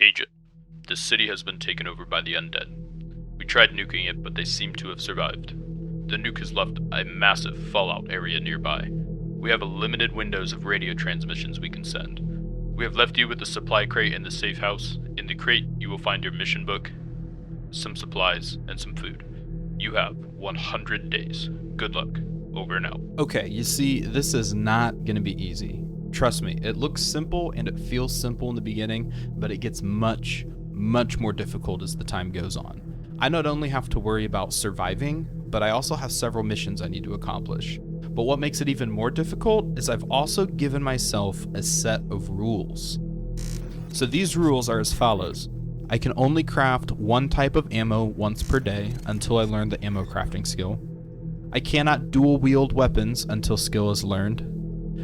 Agent, this city has been taken over by the undead. We tried nuking it, but they seem to have survived. The nuke has left a massive fallout area nearby. We have a limited windows of radio transmissions we can send. We have left you with the supply crate in the safe house. In the crate, you will find your mission book, some supplies, and some food. You have 100 days. Good luck. Over and out. Okay, you see, this is not going to be easy. Trust me, it looks simple and it feels simple in the beginning, but it gets much more difficult as the time goes on. I not only have to worry about surviving, but I also have several missions I need to accomplish. But what makes it even more difficult is I've also given myself a set of rules. So these rules are as follows. I can only craft one type of ammo once per day until I learn the ammo crafting skill. I cannot dual wield weapons until skill is learned.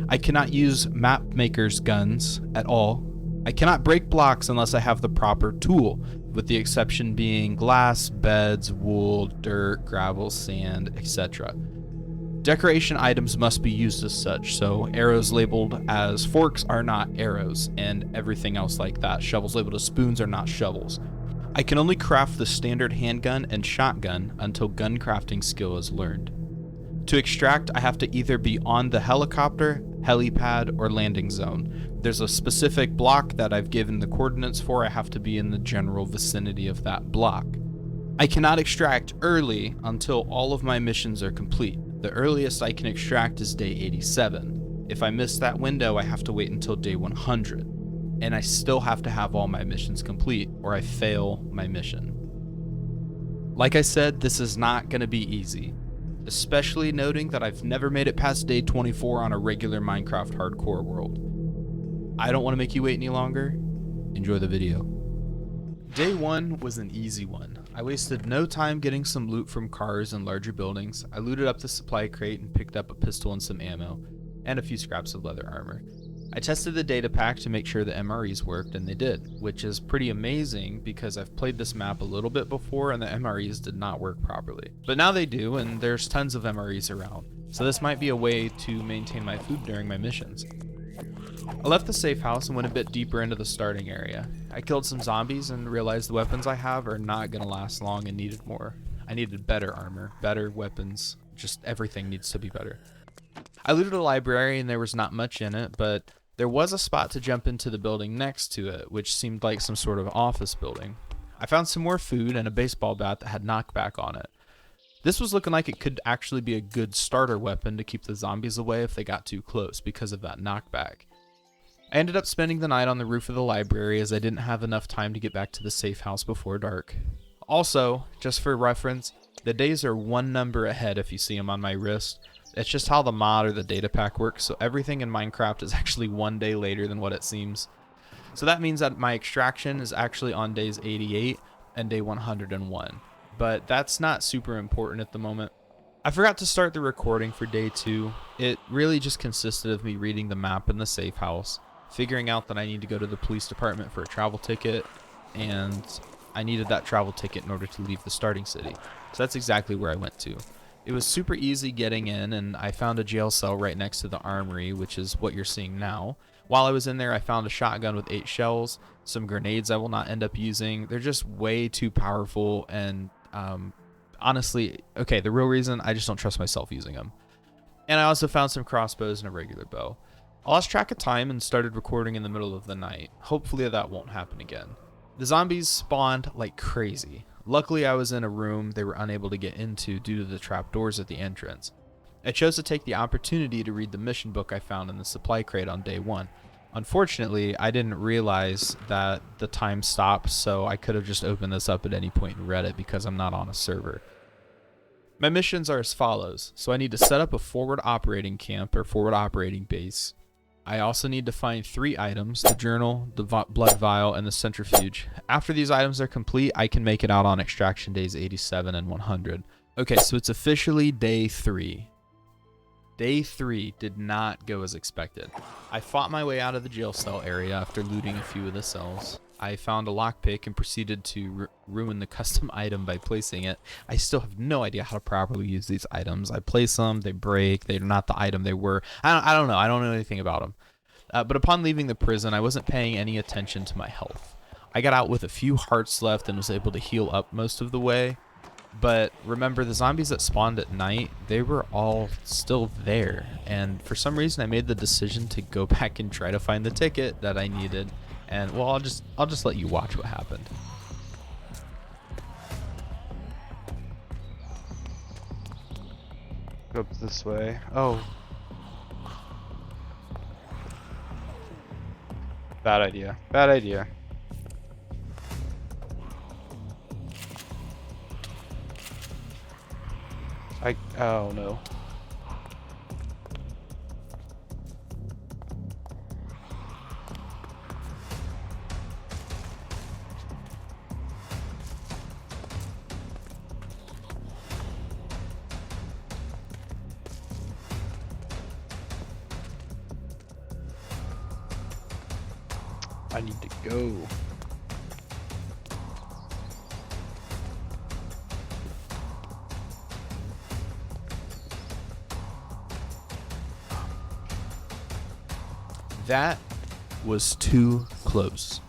I cannot use map maker's guns at all. I cannot break blocks unless I have the proper tool, with the exception being glass, beds, wool, dirt, gravel, sand, etc. Decoration items must be used as such, so arrows labeled as forks are not arrows, and everything else like that. Shovels labeled as spoons are not shovels. I can only craft the standard handgun and shotgun until gun crafting skill is learned. To extract, I have to either be on the helicopter, helipad, or landing zone. There's a specific block that I've given the coordinates for. I have to be in the general vicinity of that block. I cannot extract early until all of my missions are complete. The earliest I can extract is day 87. If I miss that window, I have to wait until day 100. And I still have to have all my missions complete, or I fail my mission. Like I said, this is not going to be easy, especially noting that I've never made it past day 24 on a regular Minecraft hardcore world. I don't want to make you wait any longer. Enjoy the video. Day 1 was an easy one. I wasted no time getting some loot from cars and larger buildings. I looted up the supply crate and picked up a pistol and some ammo, and a few scraps of leather armor. I tested the data pack to make sure the MREs worked, and they did, which is pretty amazing because I've played this map a little bit before and the MREs did not work properly. But now they do, and there's tons of MREs around, so this might be a way to maintain my food during my missions. I left the safe house and went a bit deeper into the starting area. I killed some zombies and realized the weapons I have are not going to last long and needed more. I needed better armor, better weapons, just everything needs to be better. I looted a library and there was not much in it, but there was a spot to jump into the building next to it, which seemed like some sort of office building. I found some more food and a baseball bat that had knockback on it. This was looking like it could actually be a good starter weapon to keep the zombies away if they got too close because of that knockback. I ended up spending the night on the roof of the library as I didn't have enough time to get back to the safe house before dark. Also, just for reference, the days are one number ahead if you see them on my wrist. It's just how the mod or the data pack works, so everything in Minecraft is actually one day later than what it seems. So that means that my extraction is actually on days 88 and day 101, but that's not super important at the moment. I forgot to start the recording for day 2. It really just consisted of me reading the map in the safe house, figuring out that I need to go to the police department for a travel ticket, and I needed that travel ticket in order to leave the starting city. So that's exactly where I went to. It was super easy getting in, and I found a jail cell right next to the armory, which is what you're seeing now. While I was in there, I found a shotgun with 8 shells, some grenades I will not end up using. They're just way too powerful, and honestly, okay, the real reason, I just don't trust myself using them. And I also found some crossbows and a regular bow. I lost track of time and started recording in the middle of the night. Hopefully that won't happen again. The zombies spawned like crazy. Luckily, I was in a room they were unable to get into due to the trapdoors at the entrance. I chose to take the opportunity to read the mission book I found in the supply crate on day 1. Unfortunately, I didn't realize that the time stopped, so I could have just opened this up at any point and read it because I'm not on a server. My missions are as follows. So I need to set up a forward operating camp or forward operating base. I also need to find 3 items, the journal, the blood vial, and the centrifuge. After these items are complete, I can make it out on extraction days 87 and 100. Okay, so it's officially day 3. Day 3 did not go as expected. I fought my way out of the jail cell area after looting a few of the cells. I found a lockpick and proceeded to ruin the custom item by placing it. I still have no idea how to properly use these items. I place them, they break, they're not the item they were. I don't know. I don't know anything about them. But upon leaving the prison, I wasn't paying any attention to my health. I got out with a few hearts left and was able to heal up most of the way. But remember, the zombies that spawned at night, they were all still there. And for some reason, I made the decision to go back and try to find the ticket that I needed. And well, I'll just let you watch what happened. Go up this way. Oh. Bad idea. Bad idea. Oh no. I need to go. That was too close.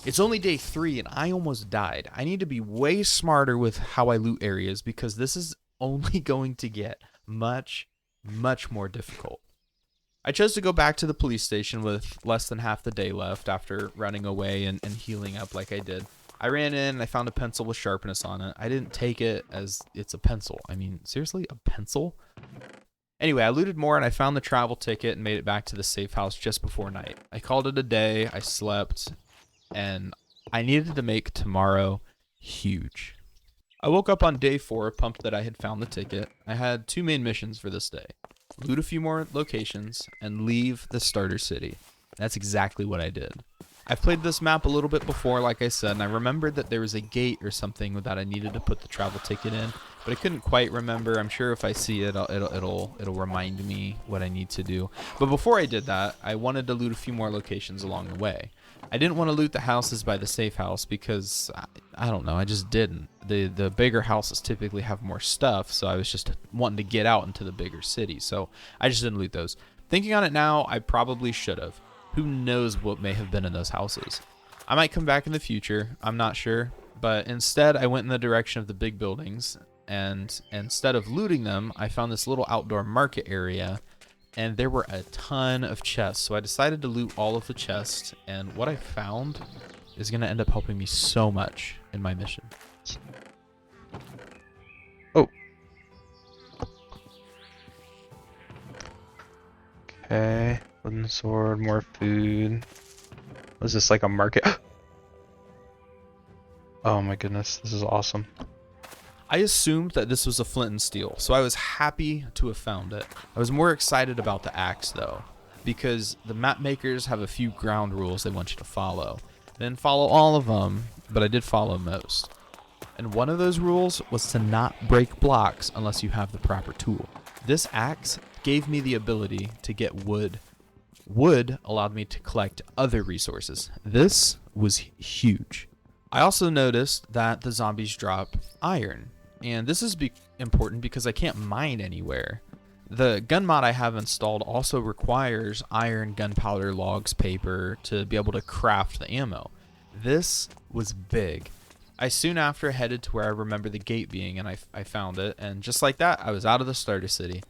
It's only day 3 and I almost died. I need to be way smarter with how I loot areas because this is only going to get much, much more difficult. I chose to go back to the police station with less than half the day left after running away and healing up like I did. I ran in and I found a pencil with sharpness on it. I didn't take it as it's a pencil. I mean, seriously, a pencil? Anyway, I looted more and I found the travel ticket and made it back to the safe house just before night. I called it a day, I slept, and I needed to make tomorrow huge. I woke up on day 4 pumped that I had found the ticket. I had 2 main missions for this day. Loot a few more locations and leave the starter city. That's exactly what I did. I've played this map a little bit before, like I said, and I remembered that there was a gate or something that I needed to put the travel ticket in, but I couldn't quite remember. I'm sure if I see it, it'll remind me what I need to do. But before I did that, I wanted to loot a few more locations along the way. I didn't want to loot the houses by the safe house because I don't know, I just didn't. The bigger houses typically have more stuff, so I was just wanting to get out into the bigger city, so I just didn't loot those. Thinking on it now, I probably should have. Who knows what may have been in those houses? I might come back in the future, I'm not sure, but instead I went in the direction of the big buildings, and instead of looting them, I found this little outdoor market area, and there were a ton of chests, so I decided to loot all of the chests, and what I found is going to end up helping me so much in my mission. Oh. Okay. Wooden sword, more food. Was this like a market? Oh my goodness, this is awesome. I assumed that this was a flint and steel, so I was happy to have found it. I was more excited about the axe though, because the map makers have a few ground rules they want you to follow. I didn't follow all of them, but I did follow most. And one of those rules was to not break blocks unless you have the proper tool. This axe gave me the ability to get wood. Wood allowed me to collect other resources. This was huge. I also noticed that the zombies drop iron, and this is important because I can't mine anywhere. The gun mod I have installed also requires iron, gunpowder, logs, paper to be able to craft the ammo. This was big. I soon after headed to where I remember the gate being, and I found it, and just like that, I was out of the starter city.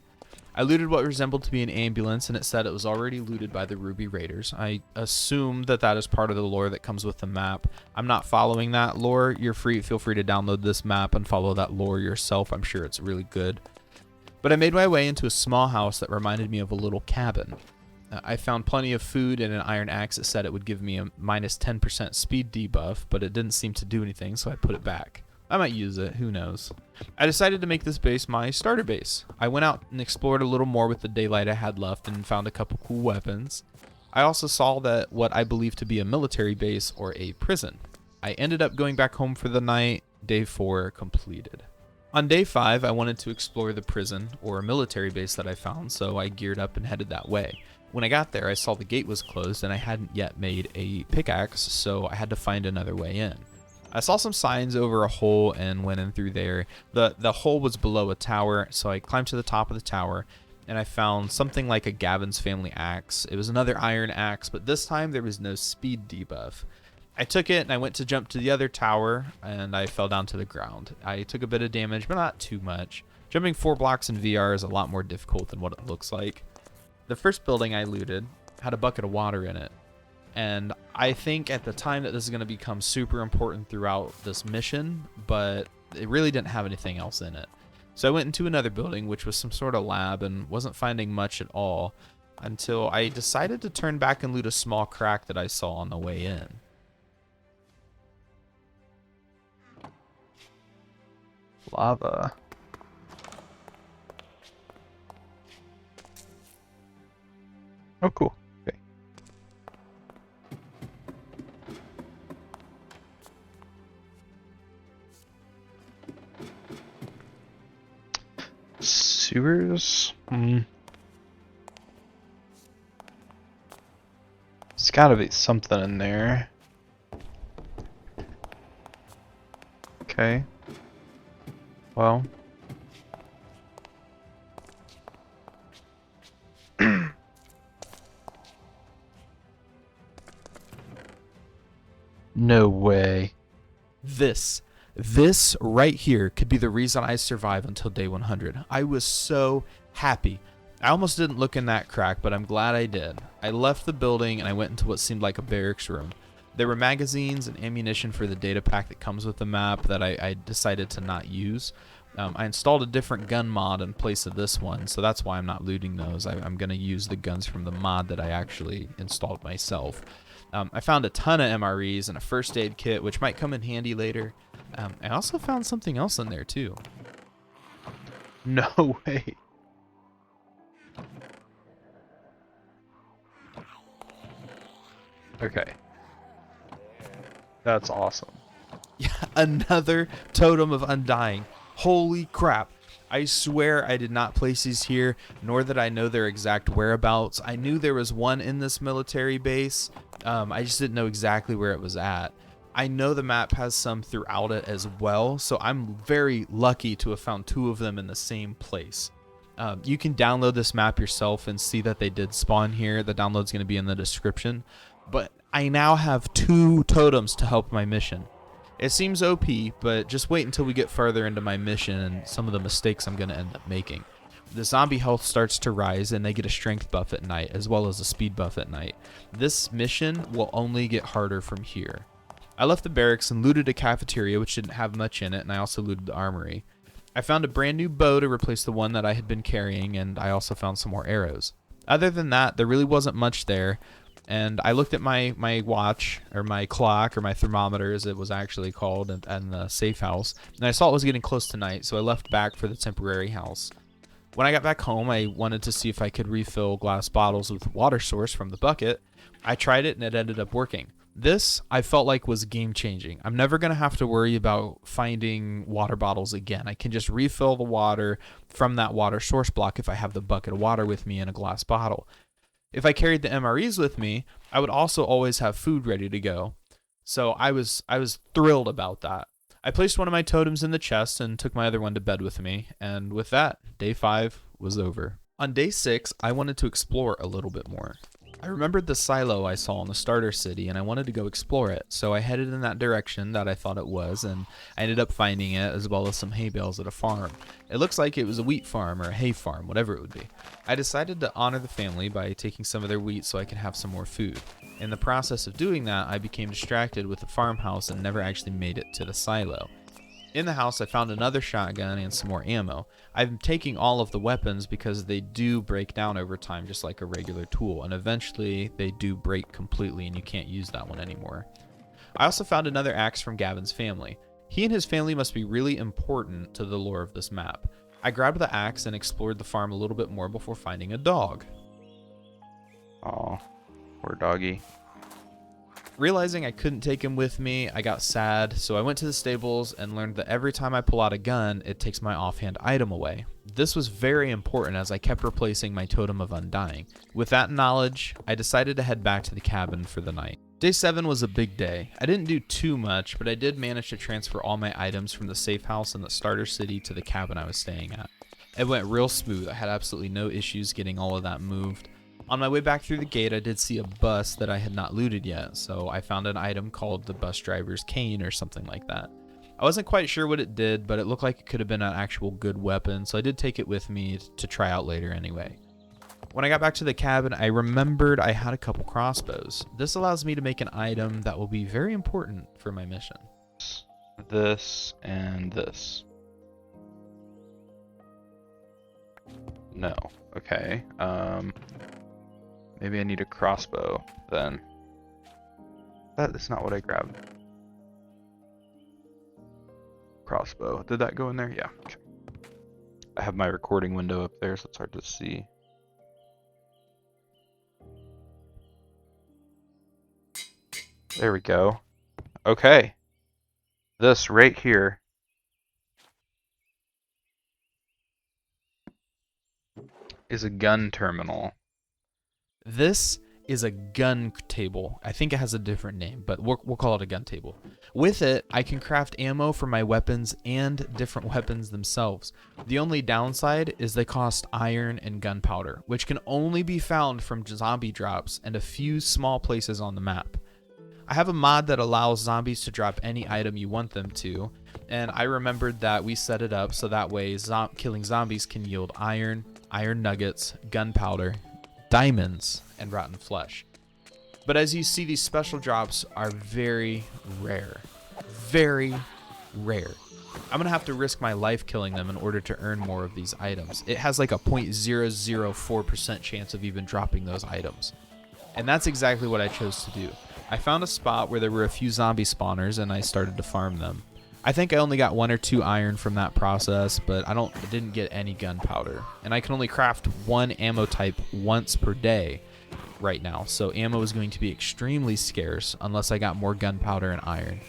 I looted what resembled to be an ambulance, and it said it was already looted by the Ruby Raiders. I assume that that is part of the lore that comes with the map. I'm not following that lore. Feel free to download this map and follow that lore yourself. I'm sure it's really good. But I made my way into a small house that reminded me of a little cabin. I found plenty of food and an iron axe that said it would give me a minus 10% speed debuff, but it didn't seem to do anything, so I put it back. I might use it, who knows. I decided to make this base my starter base. I went out and explored a little more with the daylight I had left and found a couple cool weapons. I also saw that what I believe to be a military base or a prison. I ended up going back home for the night. Day 4 completed. On day 5, I wanted to explore the prison or military base that I found, so I geared up and headed that way. When I got there, I saw the gate was closed and I hadn't yet made a pickaxe, so I had to find another way in. I saw some signs over a hole and went in through there. The hole was below a tower, so I climbed to the top of the tower and I found something like a Gavin's family axe. It was another iron axe, but this time there was no speed debuff. I took it and I went to jump to the other tower and I fell down to the ground. I took a bit of damage, but not too much. Jumping 4 blocks in VR is a lot more difficult than what it looks like. The first building I looted had a bucket of water in it. And I think at the time that this is going to become super important throughout this mission, but it really didn't have anything else in it. So I went into another building, which was some sort of lab, and wasn't finding much at all until I decided to turn back and loot a small crack that I saw on the way in. Lava. Oh, cool. Okay. Sewers? There's gotta be something in there. Okay. Well. No way. This right here could be the reason I survive until day 100. I was so happy. I almost didn't look in that crack, but I'm glad I did. I left the building and I went into what seemed like a barracks room. There were magazines and ammunition for the data pack that comes with the map that I decided to not use. I installed a different gun mod in place of this one, so that's why I'm not looting those. I'm going to use the guns from the mod that I actually installed myself. I found a ton of MREs and a first aid kit, which might come in handy later. I also found something else in there, too. No way. Okay. That's awesome. Yeah, another totem of undying. Holy crap. I swear I did not place these here, nor did I know their exact whereabouts. I knew there was one in this military base. I just didn't know exactly where it was at. I know the map has some throughout it as well, so I'm very lucky to have found 2 of them in the same place. You can download this map yourself and see that they did spawn here. The download's going to be in the description. But I now have 2 totems to help my mission. It seems OP, but just wait until we get further into my mission and some of the mistakes I'm going to end up making. The zombie health starts to rise and they get a strength buff at night as well as a speed buff at night. This mission will only get harder from here. I left the barracks and looted a cafeteria which didn't have much in it, and I also looted the armory. I found a brand new bow to replace the one that I had been carrying, and I also found some more arrows. Other than that, there really wasn't much there. And I looked at my watch, or my clock, or my thermometer as it was actually called, in the safe house. And I saw it was getting close to night, so I left back for the temporary house. When I got back home, I wanted to see if I could refill glass bottles with water source from the bucket. I tried it and it ended up working. This, I felt like, was game changing. I'm never going to have to worry about finding water bottles again. I can just refill the water from that water source block if I have the bucket of water with me in a glass bottle. If I carried the MREs with me, I would also always have food ready to go. So I was thrilled about that. I placed one of my totems in the chest and took my other one to bed with me. And with that, day 5 was over. On day 6, I wanted to explore a little bit more. I remembered the silo I saw in the starter city and I wanted to go explore it, so I headed in that direction that I thought it was, and I ended up finding it as well as some hay bales at a farm. It looks like it was a wheat farm or a hay farm, whatever it would be. I decided to honor the family by taking some of their wheat so I could have some more food. In the process of doing that, I became distracted with the farmhouse and never actually made it to the silo. In the house, I found another shotgun and some more ammo. I'm taking all of the weapons because they do break down over time just like a regular tool, and eventually they do break completely and you can't use that one anymore. I also found another axe from Gavin's family. He and his family must be really important to the lore of this map. I grabbed the axe and explored the farm a little bit more before finding a dog. Aw, poor doggy. Realizing I couldn't take him with me, I got sad, so I went to the stables and learned that every time I pull out a gun, it takes my offhand item away. This was very important as I kept replacing my totem of undying. With that knowledge, I decided to head back to the cabin for the night. Day 7 was a big day. I didn't do too much, but I did manage to transfer all my items from the safe house in the starter city to the cabin I was staying at. It went real smooth. I had absolutely no issues getting all of that moved. On my way back through the gate, I did see a bus that I had not looted yet, so I found an item called the bus driver's cane or something like that. I wasn't quite sure what it did, but it looked like it could have been an actual good weapon, so I did take it with me to try out later anyway. When I got back to the cabin, I remembered I had a couple crossbows. This allows me to make an item that will be very important for my mission. This and this. No. Okay. Maybe I need a crossbow then. That is not what I grabbed. Crossbow. Did that go in there? Yeah. Okay. I have my recording window up there, so it's hard to see. There we go. Okay. This right here is a gun terminal. This is a gun table. I think it has a different name, but we'll call it a gun table. With it, I can craft ammo for my weapons and different weapons themselves. The only downside is they cost iron and gunpowder, which can only be found from zombie drops and a few small places on the map. I have a mod that allows zombies to drop any item you want them to, and I remembered that we set it up so that way killing zombies can yield iron nuggets, gunpowder, diamonds, and rotten flesh. But as you see, these special drops are very rare. Very rare. I'm gonna have to risk my life killing them in order to earn more of these items. It has like a 0.004% chance of even dropping those items. And that's exactly what I chose to do. I found a spot where there were a few zombie spawners and I started to farm them. I think I only got 1 or 2 iron from that process, but I didn't get any gunpowder. And I can only craft 1 ammo type once per day right now, so ammo is going to be extremely scarce unless I got more gunpowder and iron.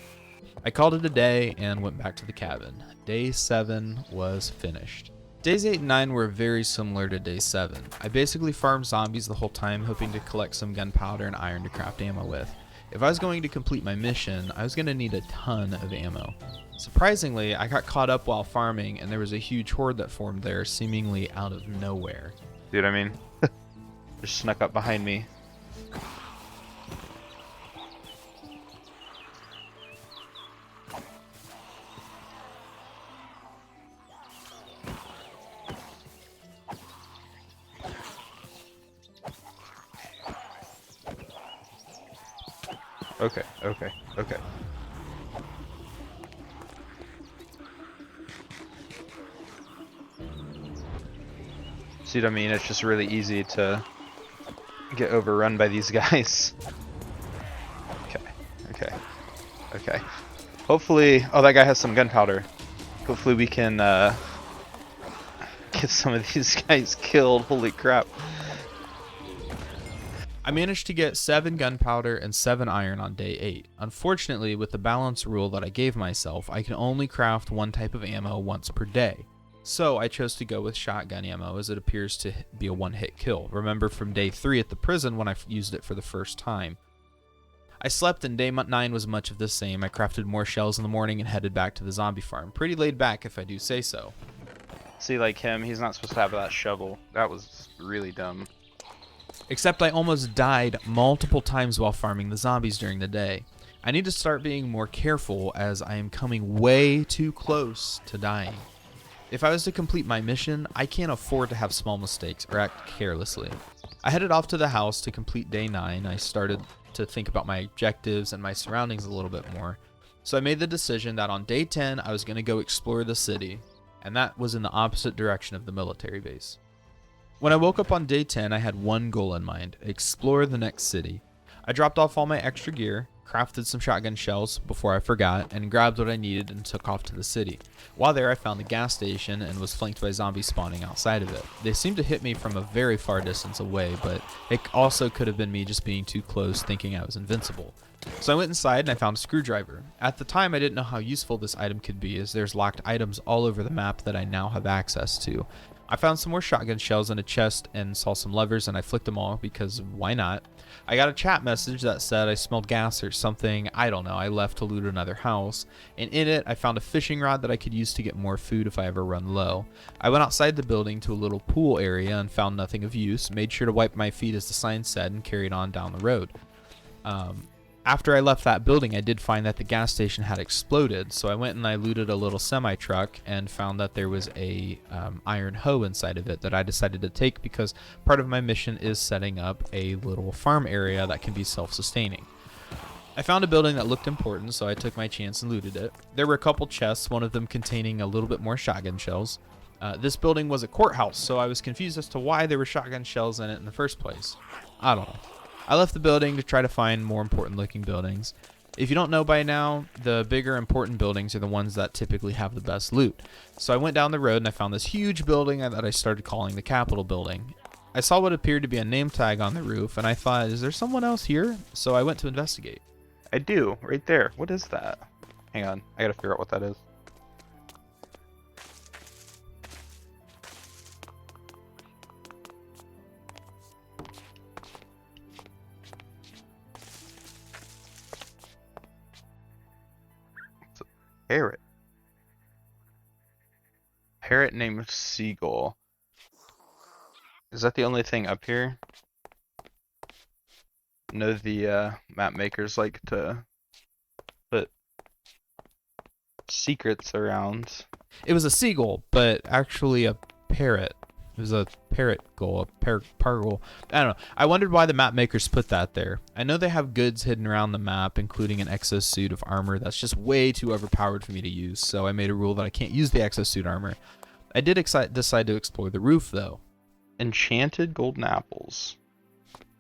I called it a day and went back to the cabin. Day 7 was finished. Days 8 and 9 were very similar to day 7. I basically farmed zombies the whole time, hoping to collect some gunpowder and iron to craft ammo with. If I was going to complete my mission, I was going to need a ton of ammo. Surprisingly, I got caught up while farming and there was a huge horde that formed there seemingly out of nowhere. See what I mean? Just snuck up behind me. Okay. See what I mean? It's just really easy to get overrun by these guys. Okay. Hopefully, oh, that guy has some gunpowder. Hopefully we can get some of these guys killed. Holy crap. I managed to get 7 gunpowder and 7 iron on day 8. Unfortunately, with the balance rule that I gave myself, I can only craft 1 type of ammo once per day. So I chose to go with shotgun ammo as it appears to be a one-hit kill. Remember from day 3 at the prison when I used it for the first time. I slept and day 9 was much of the same. I crafted more shells in the morning and headed back to the zombie farm. Pretty laid back if I do say so. See, like him, he's not supposed to have that shovel. That was really dumb. Except I almost died multiple times while farming the zombies during the day. I need to start being more careful as I am coming way too close to dying. If I was to complete my mission, I can't afford to have small mistakes or act carelessly. I headed off to the house to complete day 9. I started to think about my objectives and my surroundings a little bit more. So I made the decision that on day 10, I was going to go explore the city, and that was in the opposite direction of the military base. When I woke up on day 10, I had one goal in mind: explore the next city. I dropped off all my extra gear, crafted some shotgun shells before I forgot, and grabbed what I needed and took off to the city. While there, I found a gas station and was flanked by zombies spawning outside of it. They seemed to hit me from a very far distance away, but it also could have been me just being too close thinking I was invincible. So I went inside and I found a screwdriver. At the time, I didn't know how useful this item could be, as there's locked items all over the map that I now have access to. I found some more shotgun shells in a chest and saw some levers, and I flicked them all because why not? I got a chat message that said I smelled gas or something. I don't know. I left to loot another house, and in it I found a fishing rod that I could use to get more food if I ever run low. I went outside the building to a little pool area and found nothing of use, made sure to wipe my feet as the sign said, and carried on down the road. After I left that building, I did find that the gas station had exploded, so I went and I looted a little semi-truck and found that there was a iron hoe inside of it that I decided to take because part of my mission is setting up a little farm area that can be self-sustaining. I found a building that looked important, so I took my chance and looted it. There were a couple chests, one of them containing a little bit more shotgun shells. This building was a courthouse, so I was confused as to why there were shotgun shells in it in the first place. I don't know. I left the building to try to find more important looking buildings. If you don't know by now, the bigger important buildings are the ones that typically have the best loot. So I went down the road and I found this huge building that I started calling the Capitol building. I saw what appeared to be a name tag on the roof and I thought, is there someone else here? So I went to investigate. I do, right there. What is that? Hang on, I gotta figure out what that is. It's a parrot. Parrot named Seagull. Is that the only thing up here? No, the map makers like to put secrets around. It was a seagull, but actually a parrot. It was a parrot gull, a pargull. I don't know. I wondered why the map makers put that there. I know they have goods hidden around the map, including an exosuit of armor that's just way too overpowered for me to use, so I made a rule that I can't use the exosuit armor. I did decide to explore the roof, though. Enchanted golden apples.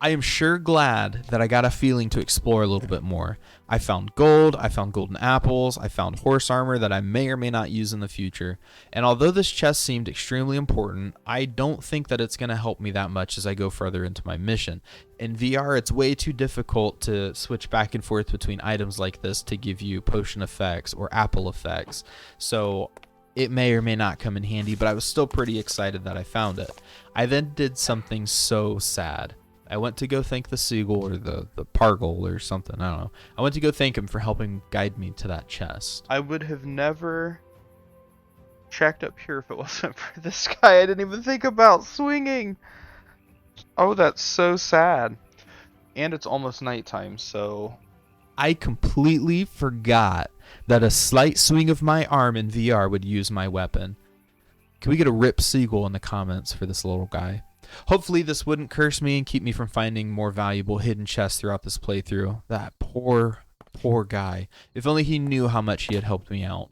I am sure glad that I got a feeling to explore a little bit more. I found gold, I found golden apples, I found horse armor that I may or may not use in the future. And although this chest seemed extremely important, I don't think that it's going to help me that much as I go further into my mission. In VR, it's way too difficult to switch back and forth between items like this to give you potion effects or apple effects. So it may or may not come in handy, but I was still pretty excited that I found it. I then did something so sad. I went to go thank the seagull or the pargull or something. I don't know. I went to go thank him for helping guide me to that chest. I would have never checked up here if it wasn't for this guy. I didn't even think about swinging. Oh, that's so sad. And it's almost nighttime, so... I completely forgot that a slight swing of my arm in VR would use my weapon. Can we get a rip seagull in the comments for this little guy? Hopefully this wouldn't curse me and keep me from finding more valuable hidden chests throughout this playthrough. That poor guy. If only he knew how much he had helped me out.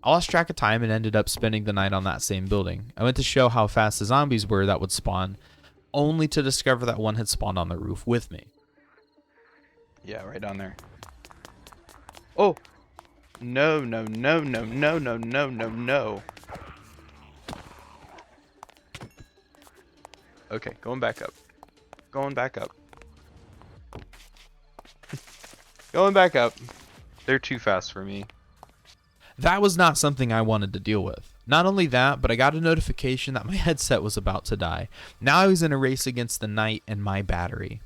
I lost track of time and ended up spending the night on that same building. I went to show how fast the zombies were that would spawn, only to discover that one had spawned on the roof with me. Yeah, right down there. Oh! No, no, no, no, no, no, no, no, no. Okay, going back up. Going back up. Going back up. They're too fast for me. That was not something I wanted to deal with. Not only that, but I got a notification that my headset was about to die. Now I was in a race against the night and my battery.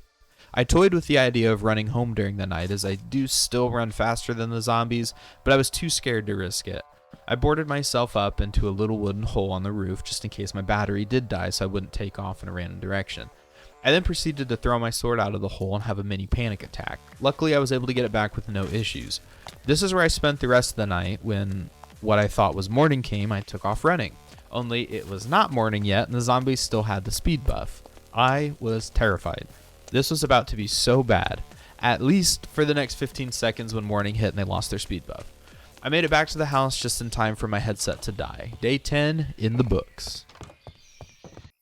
I toyed with the idea of running home during the night, as I do still run faster than the zombies, but I was too scared to risk it. I boarded myself up into a little wooden hole on the roof just in case my battery did die so I wouldn't take off in a random direction. I then proceeded to throw my sword out of the hole and have a mini panic attack. Luckily I was able to get it back with no issues. This is where I spent the rest of the night. When what I thought was morning came, I took off running. Only it was not morning yet and the zombies still had the speed buff. I was terrified. This was about to be so bad, at least for the next 15 seconds when morning hit and they lost their speed buff. I made it back to the house just in time for my headset to die. Day 10 in the books.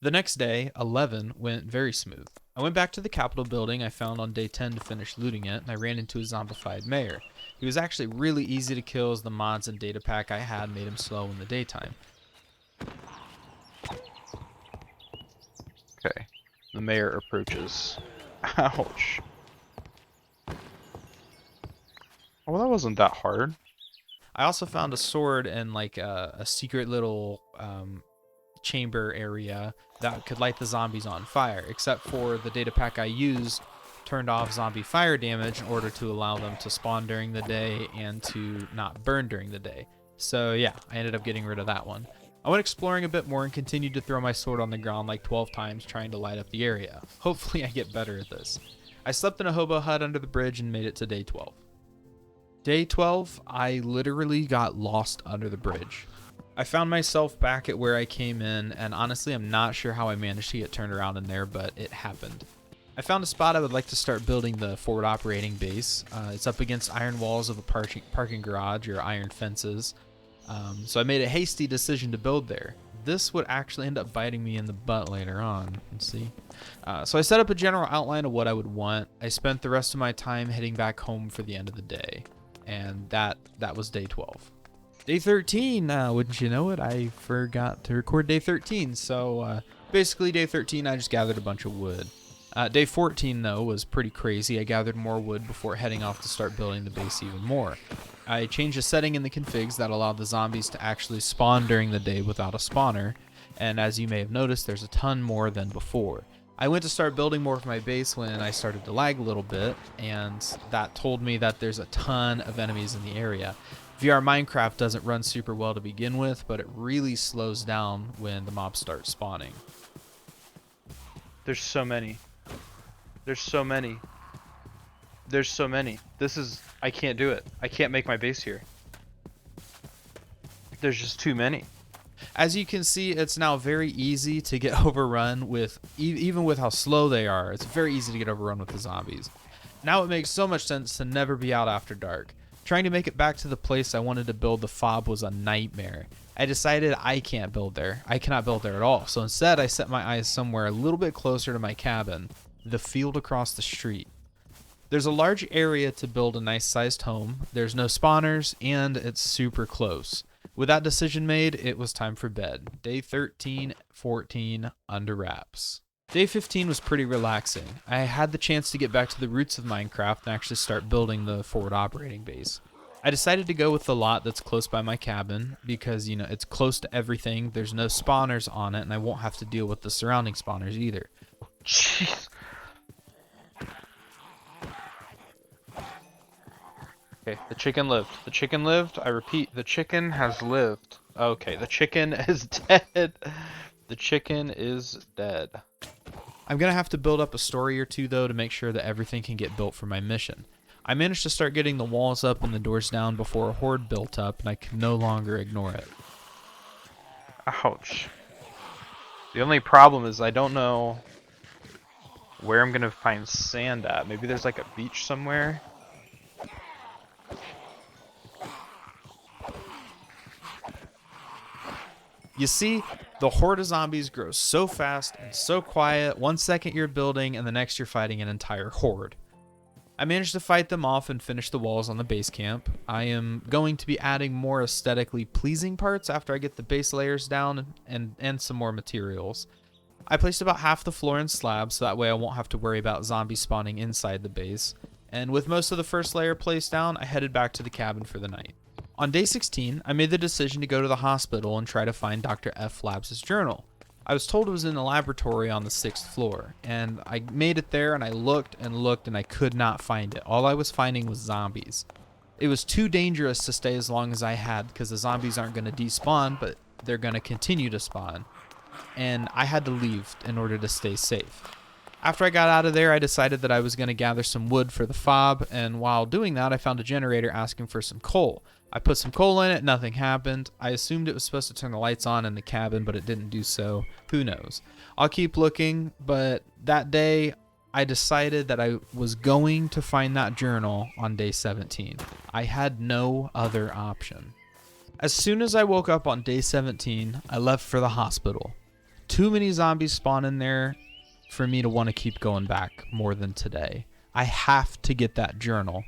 The next day, 11, went very smooth. I went back to the Capitol building I found on day 10 to finish looting it, and I ran into a zombified mayor. He was actually really easy to kill as the mods and data pack I had made him slow in the daytime. Okay. The mayor approaches. Ouch. Well, that wasn't that hard. I also found a sword and like a secret little chamber area that could light the zombies on fire, except for the data pack I used turned off zombie fire damage in order to allow them to spawn during the day and to not burn during the day. So yeah, I ended up getting rid of that one. I went exploring a bit more and continued to throw my sword on the ground like 12 times trying to light up the area. Hopefully I get better at this. I slept in a hobo hut under the bridge and made it to day 12. Day 12, I literally got lost under the bridge. I found myself back at where I came in, and honestly I'm not sure how I managed to get turned around in there, but it happened. I found a spot I would like to start building the forward operating base. It's up against iron walls of a parking garage or iron fences. So I made a hasty decision to build there. This would actually end up biting me in the butt later on. Let's see. So I set up a general outline of what I would want. I spent the rest of my time heading back home for the end of the day. And that was day 12. Day 13, wouldn't you know it, I forgot to record day 13. So basically day 13, I just gathered a bunch of wood. Day 14, though, was pretty crazy. I gathered more wood before heading off to start building the base even more. I changed a setting in the configs that allowed the zombies to actually spawn during the day without a spawner, and as you may have noticed, there's a ton more than before. I went to start building more of my base when I started to lag a little bit, and that told me that there's a ton of enemies in the area. VR Minecraft doesn't run super well to begin with, but it really slows down when the mobs start spawning. There's so many. There's so many. There's so many. I can't do it. I can't make my base here. There's just too many. As you can see, it's now very easy to get overrun with, even with how slow they are, it's very easy to get overrun with the zombies. Now it makes so much sense to never be out after dark. Trying to make it back to the place I wanted to build the fob was a nightmare. I decided I can't build there. I cannot build there at all. So instead I set my eyes somewhere a little bit closer to my cabin, the field across the street. There's a large area to build a nice sized home, there's no spawners, and it's super close. With that decision made, it was time for bed. Day 13, 14, under wraps. Day 15 was pretty relaxing. I had the chance to get back to the roots of Minecraft and actually start building the forward operating base. I decided to go with the lot that's close by my cabin because, it's close to everything, there's no spawners on it, and I won't have to deal with the surrounding spawners either. Jeez. Okay, the chicken lived. The chicken lived. I repeat, the chicken has lived. Okay, the chicken is dead. The chicken is dead. I'm going to have to build up a story or two, though, to make sure that everything can get built for my mission. I managed to start getting the walls up and the doors down before a horde built up, and I could no longer ignore it. Ouch. The only problem is I don't know where I'm going to find sand at. Maybe there's like a beach somewhere. You see, the horde of zombies grows so fast and so quiet. 1 second you're building and the next you're fighting an entire horde. I managed to fight them off and finish the walls on the base camp. I am going to be adding more aesthetically pleasing parts after I get the base layers down and some more materials. I placed about half the floor in slabs so that way I won't have to worry about zombies spawning inside the base. And with most of the first layer placed down, I headed back to the cabin for the night. On day 16, I made the decision to go to the hospital and try to find Dr. F. Labs' journal. I was told it was in the laboratory on the 6th floor, and I made it there and I looked and I could not find it. All I was finding was zombies. It was too dangerous to stay as long as I had because the zombies aren't going to despawn, but they're going to continue to spawn. And I had to leave in order to stay safe. After I got out of there, I decided that I was going to gather some wood for the fob, and while doing that, I found a generator asking for some coal. I put some coal in it, nothing happened. I assumed it was supposed to turn the lights on in the cabin, but it didn't do so. Who knows? I'll keep looking, but that day, I decided that I was going to find that journal on day 17. I had no other option. As soon as I woke up on day 17, I left for the hospital. Too many zombies spawned in there for me to want to keep going back more than today. I have to get that journal.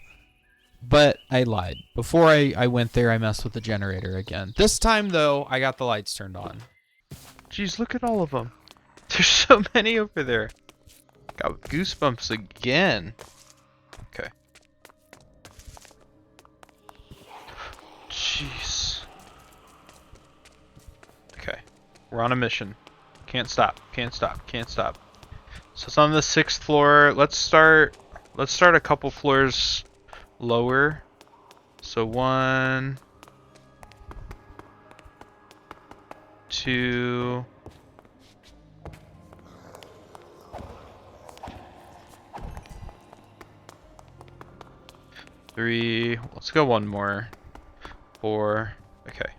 But I lied. Before I went there, I messed with the generator again. This time, though, I got the lights turned on. Jeez, look at all of them. There's so many over there. Got goosebumps again. Okay. Jeez. Okay. We're on a mission. Can't stop. Can't stop. Can't stop. So it's on the 6th floor. Let's start a couple floors lower. So 1, 2. Three. Let's go one more. 4. Okay.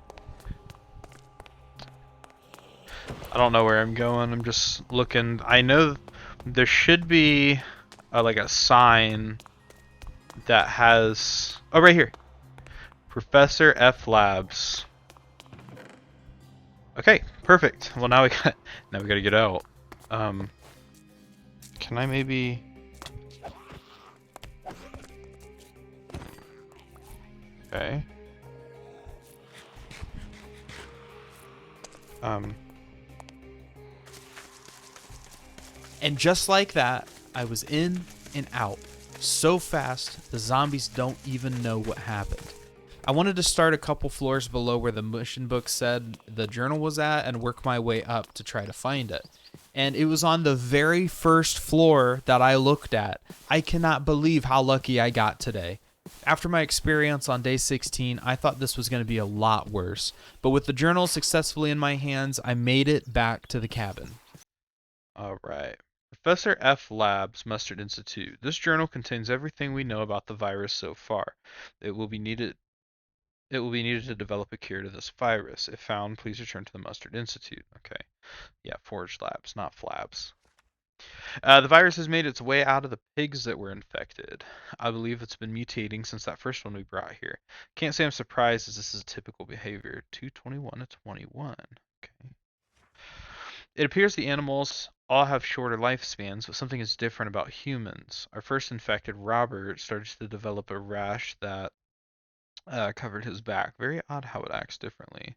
I don't know where I'm going. I'm just looking. I know there should be like a sign that has. Oh, right here. Professor F Labs. Okay, perfect. Well, now we gotta get out. Can I maybe? Okay. And just like that, I was in and out so fast the zombies don't even know what happened. I wanted to start a couple floors below where the mission book said the journal was at and work my way up to try to find it. And it was on the very first floor that I looked at. I cannot believe how lucky I got today. After my experience on day 16, I thought this was going to be a lot worse. But with the journal successfully in my hands, I made it back to the cabin. Alright. Professor F Labs, Mustard Institute. This journal contains everything we know about the virus so far. It will be needed to develop a cure to this virus. If found, please return to the Mustard Institute. Okay. Yeah, Forged Labs, not Flabs. The virus has made its way out of the pigs that were infected. I believe it's been mutating since that first one we brought here. Can't say I'm surprised, as this is a typical behavior. 221 to 21. Okay. It appears the animals all have shorter lifespans, but something is different about humans. Our first infected, Robert, started to develop a rash that covered his back. Very odd how it acts differently.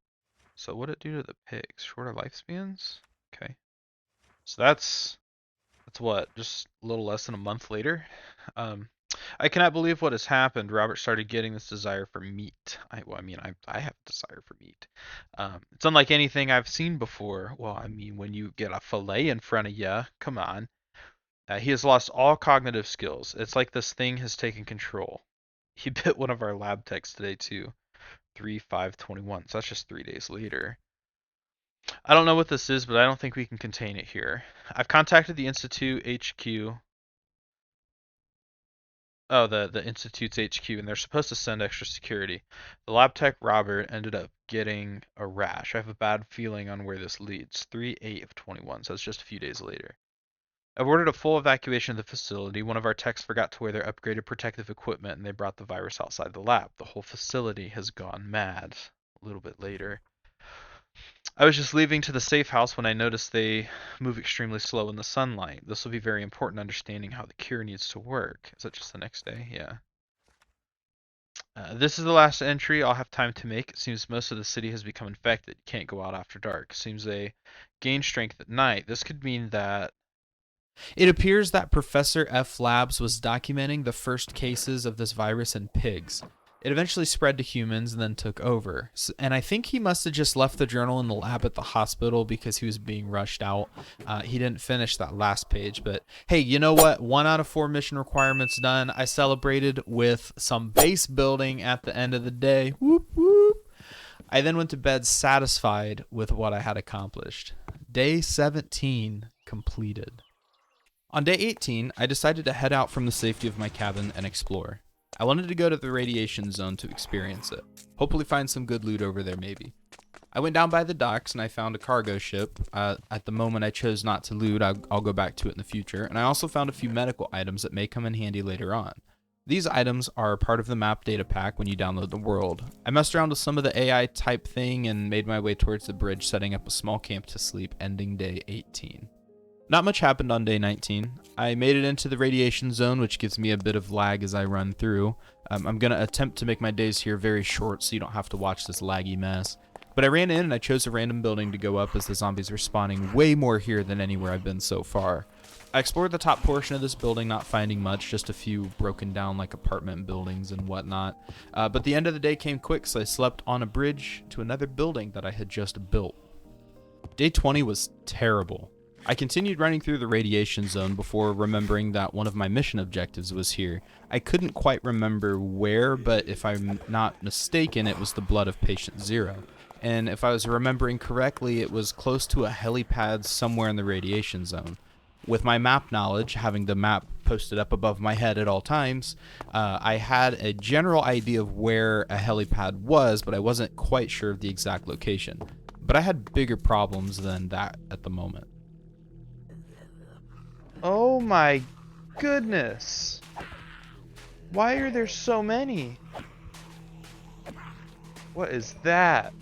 So what did it do to the pigs? Shorter lifespans? Okay. So that's what, just a little less than a month later. I cannot believe what has happened. Robert started getting this desire for meat. I have a desire for meat. It's unlike anything I've seen before. Well, I mean, when you get a fillet in front of you, come on. He has lost all cognitive skills. It's like this thing has taken control. He bit one of our lab techs today too. 3/5/21. So that's just 3 days later. I don't know what this is, but I don't think we can contain it here. I've contacted the Institute HQ. Oh, the Institute's HQ, and they're supposed to send extra security. The lab tech Robert ended up getting a rash. I have a bad feeling on where this leads. 3/8/21, so it's just a few days later. I've ordered a full evacuation of the facility. One of our techs forgot to wear their upgraded protective equipment, and they brought the virus outside the lab. The whole facility has gone mad. A little bit later. I was just leaving to the safe house when I noticed they move extremely slow in the sunlight. This will be very important understanding how the cure needs to work. Is that just the next day? Yeah. This is the last entry I'll have time to make. It seems most of the city has become infected. Can't go out after dark. Seems they gain strength at night. This could mean that... It appears that Professor F Labs was documenting the first cases of this virus in pigs. It eventually spread to humans and then took over. And I think he must have just left the journal in the lab at the hospital because he was being rushed out. He didn't finish that last page, but hey, you know what? 1 out of 4 mission requirements done. I celebrated with some base building at the end of the day. Whoop, whoop. I then went to bed satisfied with what I had accomplished. Day 17 completed. On day 18, I decided to head out from the safety of my cabin and explore. I wanted to go to the radiation zone to experience it. Hopefully find some good loot over there maybe. I went down by the docks and I found a cargo ship. At the moment I chose not to loot. I'll go back to it in the future. And I also found a few medical items that may come in handy later on. These items are part of the map data pack when you download the world. I messed around with some of the AI type thing and made my way towards the bridge, setting up a small camp to sleep, ending day 18. Not much happened on day 19. I made it into the radiation zone, which gives me a bit of lag as I run through. I'm going to attempt to make my days here very short so you don't have to watch this laggy mess. But I ran in and I chose a random building to go up as the zombies were spawning way more here than anywhere I've been so far. I explored the top portion of this building, not finding much, just a few broken down like apartment buildings and whatnot. But the end of the day came quick, so I slept on a bridge to another building that I had just built. Day 20 was terrible. I continued running through the radiation zone before remembering that one of my mission objectives was here. I couldn't quite remember where, but if I'm not mistaken, it was the blood of patient 0. And if I was remembering correctly, it was close to a helipad somewhere in the radiation zone. With my map knowledge, having the map posted up above my head at all times, I had a general idea of where a helipad was, but I wasn't quite sure of the exact location. But I had bigger problems than that at the moment. Oh my goodness. Why are there so many? What is that?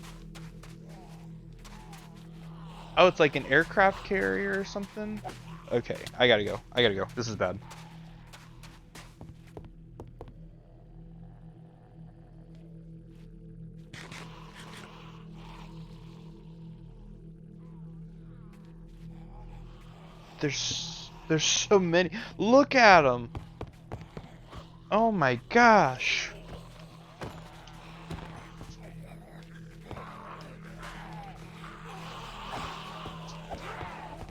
Oh, it's like an aircraft carrier or something? Okay, I gotta go. This is bad. There's so many. Look at them. Oh my gosh.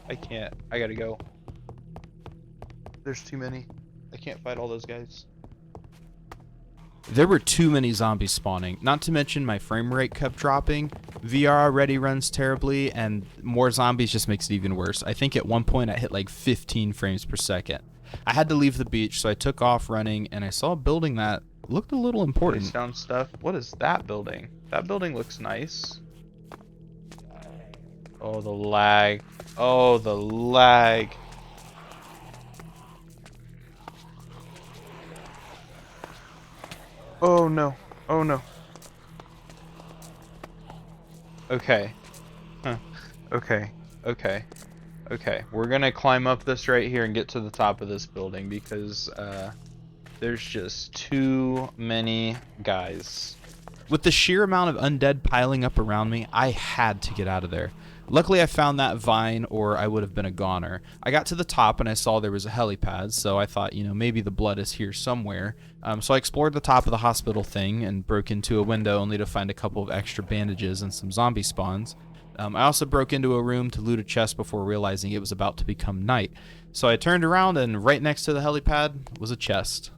I can't. I gotta go. There's too many. I can't fight all those guys. There were too many zombies spawning, not to mention my frame rate kept dropping. VR already runs terribly, and more zombies just makes it even worse. I think at one point I hit like 15 frames per second. I had to leave the beach, so I took off running, and I saw a building that looked a little important. Sound stuff. What is that building? That building looks nice. Oh, the lag. Oh, the lag. Oh no. Oh no. Okay. Huh. Okay. Okay. Okay. We're gonna climb up this right here and get to the top of this building because there's just too many guys. With the sheer amount of undead piling up around me, I had to get out of there. Luckily, I found that vine, or I would have been a goner. I got to the top and I saw there was a helipad, so I thought, maybe the blood is here somewhere. So I explored the top of the hospital thing and broke into a window only to find a couple of extra bandages and some zombie spawns. I also broke into a room to loot a chest before realizing it was about to become night. So I turned around and right next to the helipad was a chest.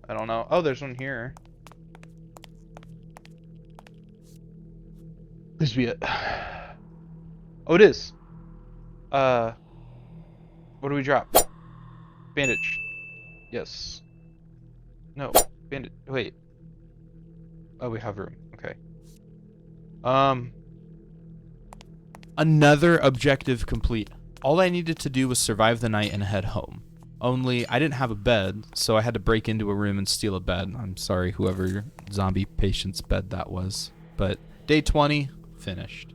I don't know. Oh, there's one here. Please be it. Oh, it is. What do we drop? Bandage. Yes. No. Bandage. Wait. Oh, we have room. Okay. Another objective complete. All I needed to do was survive the night and head home. Only, I didn't have a bed, so I had to break into a room and steal a bed. I'm sorry, whoever zombie patient's bed that was. But day 20, finished.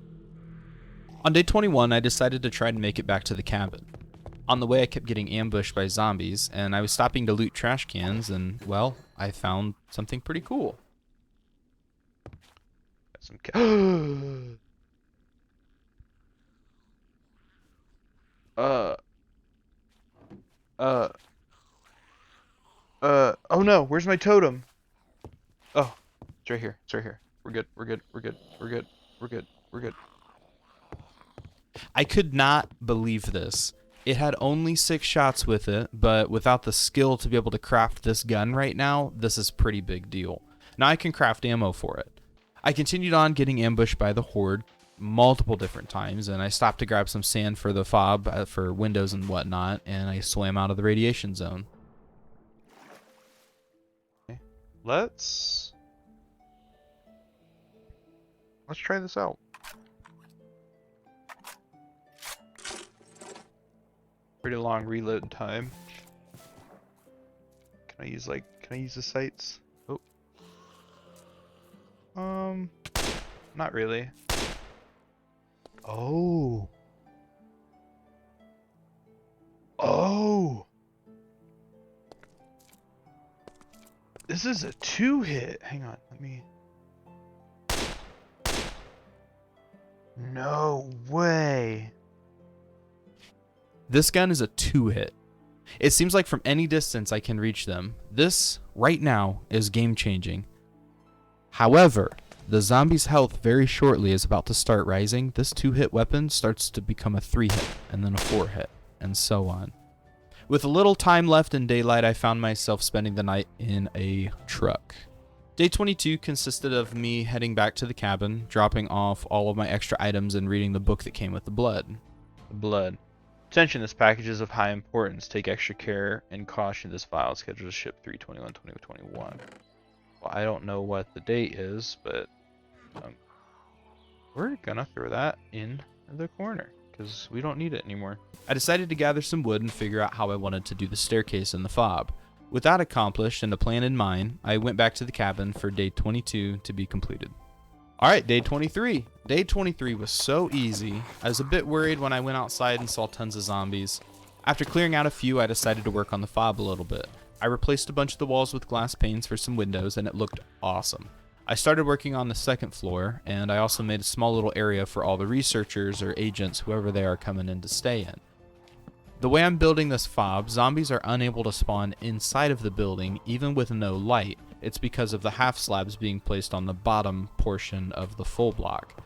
On day 21, I decided to try and make it back to the cabin. On the way, I kept getting ambushed by zombies, and I was stopping to loot trash cans, and, well, I found something pretty cool. Got some oh no, where's my totem? Oh, it's right here. It's right here. We're good. We're good. We're good. We're good. We're good. We're good. I could not believe this. It had only 6 shots with it, but without the skill to be able to craft this gun right now, this is pretty big deal. Now I can craft ammo for it. I continued on getting ambushed by the horde multiple different times, and I stopped to grab some sand for the fob for windows and whatnot, and I swam out of the radiation zone. Okay. Let's try this out. Pretty long reload time. Can I use the sights? Oh. Not really. Oh. Oh. This is a 2-hit. Hang on, let me. No way. This gun is a 2-hit. It seems like from any distance I can reach them. This, right now, is game-changing. However, The zombie's health very shortly is about to start rising. This 2-hit weapon starts to become a 3-hit, and then a 4-hit, and so on. With a little time left in daylight, I found myself spending the night in a truck. Day 22 consisted of me heading back to the cabin, dropping off all of my extra items and reading the book that came with the blood. The blood. Attention, this package is of high importance. Take extra care and caution. This file is scheduled to ship 3/21/2021. Well, I don't know what the date is, but we're gonna throw that in the corner because we don't need it anymore. I decided to gather some wood and figure out how I wanted to do the staircase in the fob. With that accomplished and a plan in mind, I went back to the cabin for day 22 to be completed. Alright, day 23. Day 23 was so easy. I was a bit worried when I went outside and saw tons of zombies. After clearing out a few, I decided to work on the fob a little bit. I replaced a bunch of the walls with glass panes for some windows, and it looked awesome. I started working on the second floor, and I also made a small little area for all the researchers or agents, whoever they are coming in to stay in. The way I'm building this fob, zombies are unable to spawn inside of the building, even with no light. It's because of the half slabs being placed on the bottom portion of the full block.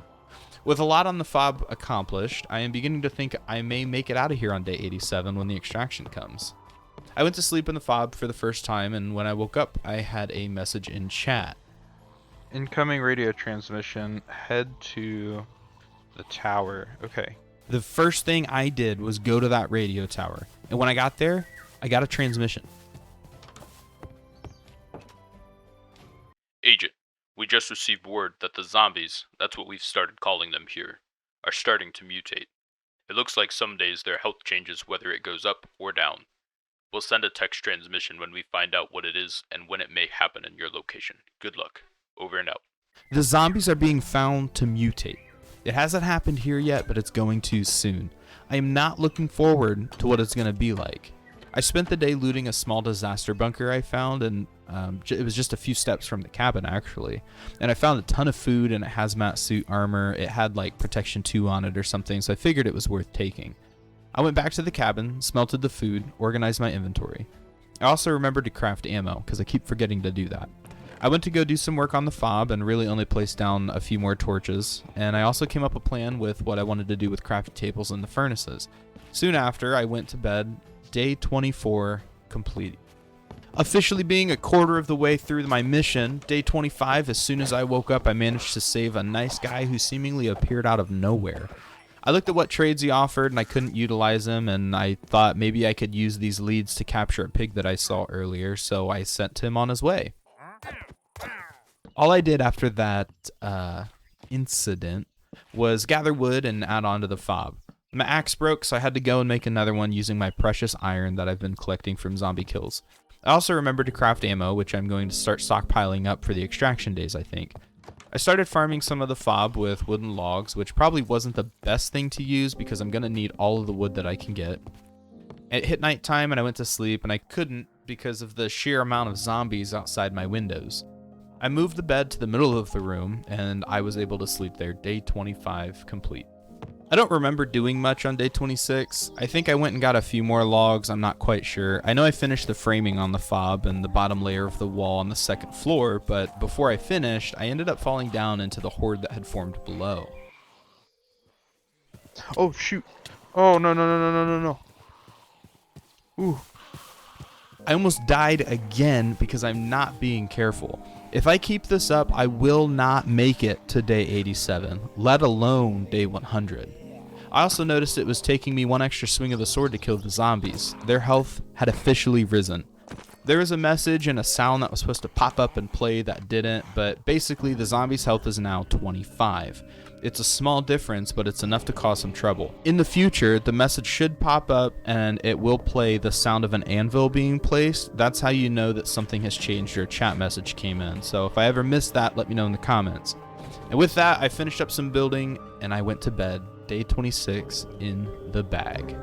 With a lot on the fob accomplished, I am beginning to think I may make it out of here on day 87 when the extraction comes. I went to sleep in the fob for the first time, and when I woke up, I had a message in chat. Incoming radio transmission. Head to the tower. Okay. The first thing I did was go to that radio tower, and when I got there, I got a transmission. Agent, we just received word that the zombies, that's what we've started calling them here, are starting to mutate. It looks like some days their health changes whether it goes up or down. We'll send a text transmission when we find out what it is and when it may happen in your location. Good luck. Over and out. The zombies are being found to mutate. It hasn't happened here yet, but it's going to soon. I am not looking forward to what it's going to be like. I spent the day looting a small disaster bunker I found, and it was just a few steps from the cabin, actually. And I found a ton of food and a hazmat suit armor. It had like protection 2 on it or something, so I figured it was worth taking. I went back to the cabin, smelted the food, organized my inventory. I also remembered to craft ammo, because I keep forgetting to do that. I went to go do some work on the fob and really only placed down a few more torches, and I also came up a plan with what I wanted to do with crafting tables and the furnaces. Soon after, I went to bed. Day 24 complete. Officially being a quarter of the way through my mission, day 25, as soon as I woke up, I managed to save a nice guy who seemingly appeared out of nowhere. I looked at what trades he offered and I couldn't utilize them, and I thought maybe I could use these leads to capture a pig that I saw earlier, so I sent him on his way. All I did after that incident was gather wood and add on to the fob. My axe broke, so I had to go and make another one using my precious iron that I've been collecting from zombie kills. I also remembered to craft ammo, which I'm going to start stockpiling up for the extraction days, I think. I started farming some of the fob with wooden logs, which probably wasn't the best thing to use because I'm going to need all of the wood that I can get. It hit nighttime and I went to sleep, and I couldn't because of the sheer amount of zombies outside my windows. I moved the bed to the middle of the room, and I was able to sleep there. Day 25 complete. I don't remember doing much on day 26. I think I went and got a few more logs, I'm not quite sure. I know I finished the framing on the fob and the bottom layer of the wall on the second floor, but before I finished, I ended up falling down into the horde that had formed below. Oh, shoot. Oh, no. Ooh. I almost died again because I'm not being careful. If I keep this up, I will not make it to day 87, let alone day 100. I also noticed it was taking me one extra swing of the sword to kill the zombies. Their health had officially risen. There was a message and a sound that was supposed to pop up and play that didn't, but basically the zombies' health is now 25. It's a small difference, but it's enough to cause some trouble. In the future, the message should pop up and it will play the sound of an anvil being placed. That's how you know that something has changed or a chat message came in. So if I ever missed that, let me know in the comments. And with that, I finished up some building and I went to bed. Day 26 in the bag.